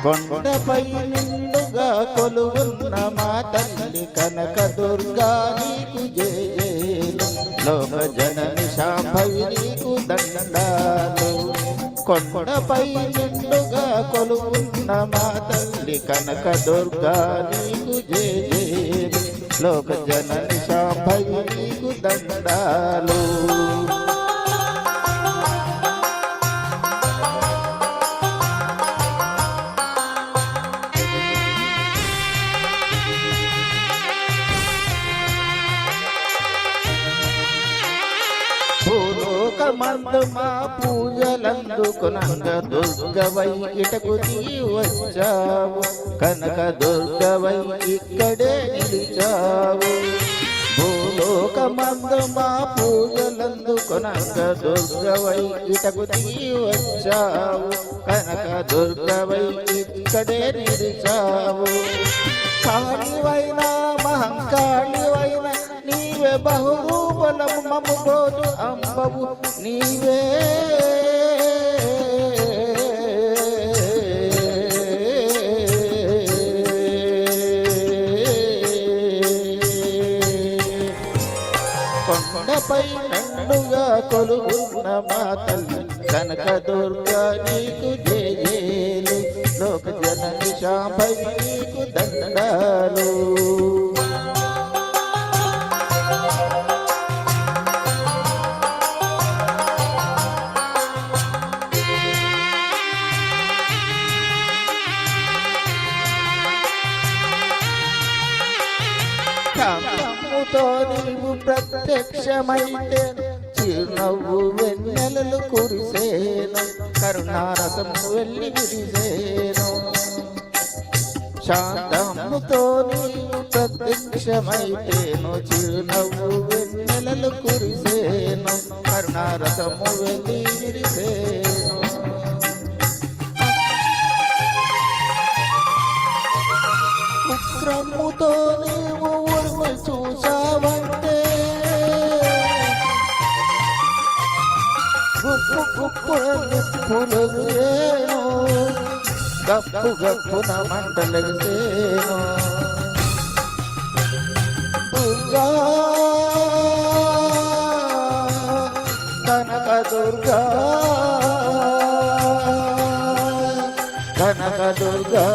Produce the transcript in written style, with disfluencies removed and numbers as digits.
కొండపై నిండుగా కొలువున్న మా తల్లి కనక దుర్గా నీకు జయలు లోక జనని శాంభవి నీకు దండాలు కొండపై నిండుగా కొలువున్న మా తల్లి కనక దుర్గా నీకు జయలు లోక జనని శాంభవి నీకు దండాలు భూలోకమందు మా పూజలందుకునంగ దుర్గవై ఇటకు వచ్చావు కనక దుర్గవై ఇక్కడే నిలిచావు భూలోకమందు మా పూజలందుకునంగ దుర్గవై ఇటకు వచ్చావు కనక దుర్గవై ఇక్కడే నిలిచావు కాళివైనా మహంకాళివైన నీవే బహురూపలము మము గోదు అంబవు నీవే కొండపై నండుగా కొలువున్న మా తల్లి కనక దుర్గా నీకు జయలు లోక జనని శాంభవి నీకు దండాలు కామముతో నీవు ప్రత్యక్షమైతే చిరునవ్వు వెన్నెలలు కురిసేను కరుణారసము వెళ్ళి విరిసేను శాంతముతో నీవు ప్రత్యక్షమైతేను చిరునవ్వు వెన్నెలలు కురిసేను కరుణారసము వెళ్ళి విరిసేను ఉగ్రముతో నీవు ఉర్మి చూసావంటే గుప్పు గుప్పులను గప్పు గప్పున మంటలెగిసేను దుర్గా కనక దుర్గా కనక దుర్గా